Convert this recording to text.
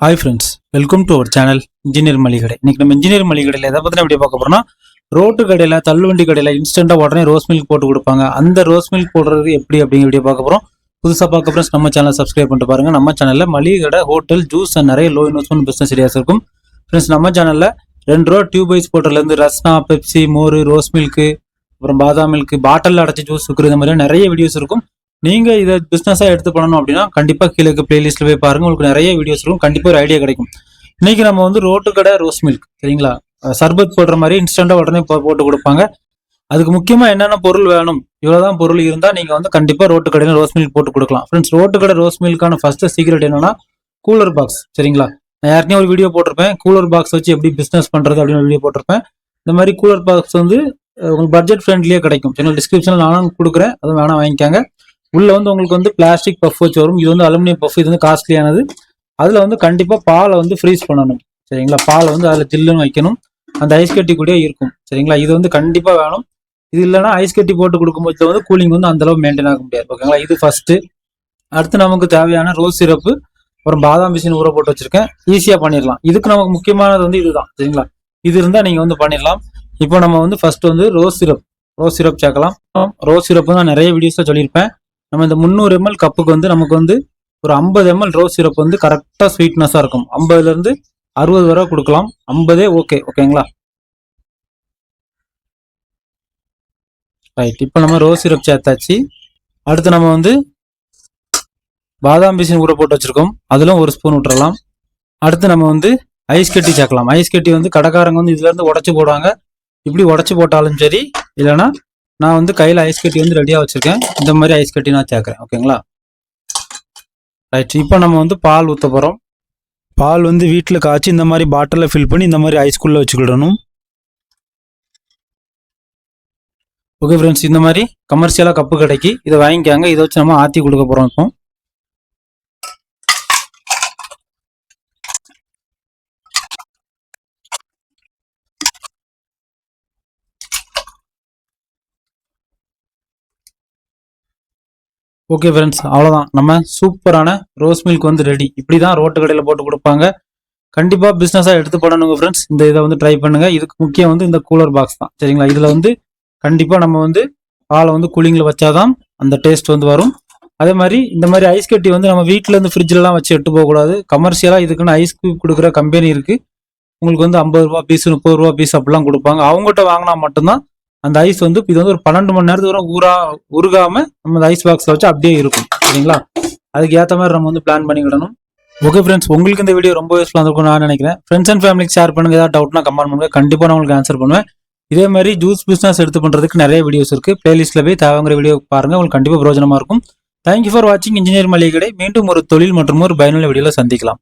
Hi friends, welcome to our channel engineer மளிகை. இன்னைக்கு நம்ம இன்ஜினியர் மளிகையில் எதை பற்றின வீடியோ பார்க்க போறோம்னா, ரோட்டு கடையில் தள்ளுவண்டி கடையில் இன்ஸ்டண்ட்டாக உடனே ரோஸ் மில்க் போட்டு கொடுப்பாங்க. அந்த ரோஸ் மில்க் போடுறது எப்படி அப்படிங்கிற வீடியோ பார்க்க போகிறோம். புதுசாக பார்க்க ஃப்ரெண்ட்ஸ் நம்ம சேனல் சப்ஸ்கிரைப் பண்ணிட்டு பாருங்க. நம்ம சேனலில் மளிகை கடை, ஹோட்டல், ஜூஸ் அண்ட் நிறைய லோ இன்வெஸ்ட்மெண்ட் பிஸ்னஸ் ஐடியாஸ் இருக்கும். ஃப்ரெண்ட்ஸ் நம்ம சேனலில் 2 ரூபா டியூப் வைஸ் போட்டர்லேருந்து ரஸ்னா, பெப்சி, மோர், ரோஸ் மில்க்கு, அப்புறம் பாதாம் மில்க், பாட்டில் அடைச்சி ஜூஸ் விற்கிறது, இந்த மாதிரி நிறைய வீடியோஸ் இருக்கும். நீங்க இதை பிசினஸா எடுத்து பண்ணணும் அப்படின்னா கண்டிப்பா கீழே பிளேலிஸ்ட்ல போய் பாருங்க. உங்களுக்கு நிறைய வீடியோஸ் இருக்கும். கண்டிப்பா ஒரு ஐடியா கிடைக்கும். இன்னைக்கு நம்ம வந்து ரோட்டு கடை ரோஸ் மில்க், சரிங்களா, சர்பத் போடுற மாதிரி இன்ஸ்டண்டா உடனே போட்டு கொடுப்பாங்க. அதுக்கு முக்கியமா என்னென்ன பொருள் வேணும், இவ்வளவுதான் பொருள் இருந்தா நீங்க வந்து கண்டிப்பா ரோட்டு கடையில ரோஸ் மில்க் போட்டு கொடுக்கலாம். ஃப்ரெண்ட்ஸ், ரோட்டு கடை ரோஸ் மில்கான ஃபர்ஸ்ட் சீக்ரெட் என்னன்னா கூலர் பாக்ஸ், சரிங்களா. நான் யாருக்குமே ஒரு வீடியோ போட்டிருப்பேன், கூலர் பாக்ஸ் வச்சு எப்படி பிசினஸ் பண்றது அப்படின்னு வீடியோ போட்டிருப்பேன். இந்த மாதிரி கூலர் பாக்ஸ் வந்து உங்களுக்கு பட்ஜெட் ஃப்ரெண்ட்லியே கிடைக்கும். சேனல் டிஸ்கிரிப்ஷன்ல நானும் கொடுக்குறேன், அதுவும் வேணா வாங்கிக்காங்க. உள்ள வந்து உங்களுக்கு வந்து பிளாஸ்டிக் பஃப் வச்சு வரும். இது வந்து அலுமினியம் பஃப், இது வந்து காஸ்ட்லியானது. அதுல வந்து கண்டிப்பா பாலை வந்து ஃப்ரீஸ் பண்ணணும், சரிங்களா. பாலை வந்து அதுல ஜில்லுன்னு வைக்கணும், அந்த ஐஸ் கட்டி கூட இருக்கும், சரிங்களா. இது வந்து கண்டிப்பா வேணும். இது இல்லைன்னா ஐஸ் கட்டி போட்டு கொடுக்கும்போது வந்து கூலிங் வந்து அந்த அளவு மெயின்டைன் ஆக முடியாது, ஓகேங்களா. இது ஃபர்ஸ்ட். அடுத்து நமக்கு தேவையான ரோஸ் சிரப்பு, அப்புறம் பாதாம் பிசின் ஊற போட்டு வச்சிருக்கேன். ஈஸியா பண்ணிடலாம். இதுக்கு நமக்கு முக்கியமானது வந்து இதுதான், சரிங்களா. இது இருந்தா நீங்க வந்து பண்ணிடலாம். இப்போ நம்ம வந்து ஃபர்ஸ்ட் வந்து ரோஸ் சிரப் சேர்க்கலாம். ரோஸ் சிரப்பு தான் நிறைய வீடியோஸ்ல சொல்லியிருப்பேன். நம்ம இந்த 300 ml கப்புக்கு வந்து நமக்கு வந்து ஒரு 50 ml ரோஸ் சிரப் வந்து கரெக்டா ஸ்வீட்னஸா இருக்கும். 50ல இருந்து 60 வரை கொடுக்கலாம். 50 ஓகேங்களா. ரைட், இப்போ நம்ம ரோஸ் சிரப் சேர்த்தாச்சு. அடுத்து நம்ம வந்து பாதாம் பிசின் ஊற போட்டு வச்சிருக்கோம், அதிலும் 1 ஸ்பூன் விட்டுறலாம். அடுத்து நம்ம வந்து ஐஸ் கட்டி சேர்க்கலாம். ஐஸ் கட்டி வந்து கடைக்காரங்க வந்து இதுல இருந்து உடச்சு போடுவாங்க. இப்படி உடச்சு போட்டாலும் சரி, இல்லைன்னா நான் வந்து கையில் ஐஸ் கட்டி வந்து ரெடியாக வச்சுருக்கேன். இந்த மாதிரி ஐஸ் கட்டி நான் சேர்க்குறேன், ஓகேங்களா. ரைட், இப்போ நம்ம வந்து பால் ஊற்ற போகிறோம். பால் வந்து வீட்டில் காய்ச்சி இந்த மாதிரி பாட்டிலில் ஃபில் பண்ணி இந்த மாதிரி ஐஸ்குள்ளே வச்சுக்கிடணும். ஓகே ஃப்ரெண்ட்ஸ், இந்த மாதிரி கமர்ஷியலாக கப்பு கிடைக்கி, இதை வாங்கிக்காங்க. இதை வச்சு நம்ம ஆற்றி கொடுக்க போகிறோம். இப்போ ஓகே ஃப்ரெண்ட்ஸ், அவ்வளோதான். நம்ம சூப்பரான ரோஸ் மில்க் வந்து ரெடி. இப்படி தான் ரோட்டு கடையில் போட்டு கொடுப்பாங்க. கண்டிப்பாக பிஸ்னஸாக எடுத்து பண்ணணுங்க ஃப்ரெண்ட்ஸ். இந்த இதை வந்து ட்ரை பண்ணுங்க. இதுக்கு முக்கியம் வந்து இந்த கூலர் பாக்ஸ் தான், சரிங்களா. இதில் வந்து கண்டிப்பாக நம்ம வந்து பாலை வந்து கூலிங்கில் வச்சாதான் அந்த டேஸ்ட் வந்து வரும். அதே மாதிரி இந்த மாதிரி ஐஸ் கட்டி வந்து நம்ம வீட்டில் இருந்து ஃப்ரிட்ஜிலலாம் வச்சு எடுத்து போகக்கூடாது. கமர்ஷியலாக இதுக்குன்னு ஐஸ் கியூப் கொடுக்குற கம்பெனி இருக்குது. உங்களுக்கு வந்து 50 ரூபா பீஸ், 30 ரூபா பீஸ் அப்படிலாம் கொடுப்பாங்க. அவங்ககிட்ட வாங்கினா மட்டும்தான் அந்த ஐஸ் வந்து இது வந்து ஒரு 12 மணி நேரத்துக்கு வரை உருகாம நம்ம ஐஸ் பாக்ஸ்ல வச்சு அப்படியே இருக்கும், சரிங்களா. அதுக்கு ஏற்ற மாதிரி நம்ம வந்து பிளான் பண்ணிக்கிடணும். ஓகே ஃப்ரெண்ட்ஸ், உங்களுக்கு இந்த வீடியோ ரொம்ப யூஸ்ஃபுல்லாக இருக்கும் நான் நினைக்கிறேன். ஃப்ரெண்ட்ஸ் அண்ட் ஃபேமிலிக்கு ஷேர் பண்ணுங்க. ஏதாவது டவுட்னா கமெண்ட் பண்ணுங்க, கண்டிப்பாக நான் உங்களுக்கு ஆன்சர் பண்ணுவேன். இதே மாதிரி ஜூஸ் பிஸ்னஸ் எடுத்து பண்றதுக்கு நிறைய வீடியோஸ் இருக்கு. பிளேலிஸ்ட்ல போய் தேவைங்கிற வீடியோ பாருங்க, உங்களுக்கு கண்டிப்பாக பிரயோஜனமா இருக்கும். தேங்க்யூ ஃபார் வாட்சிங் இன்ஜினியர் மளிகை கடை. மீண்டும் ஒரு தொழில் மற்றும் ஒரு பயனுள்ள வீடியோல சந்திக்கலாம்.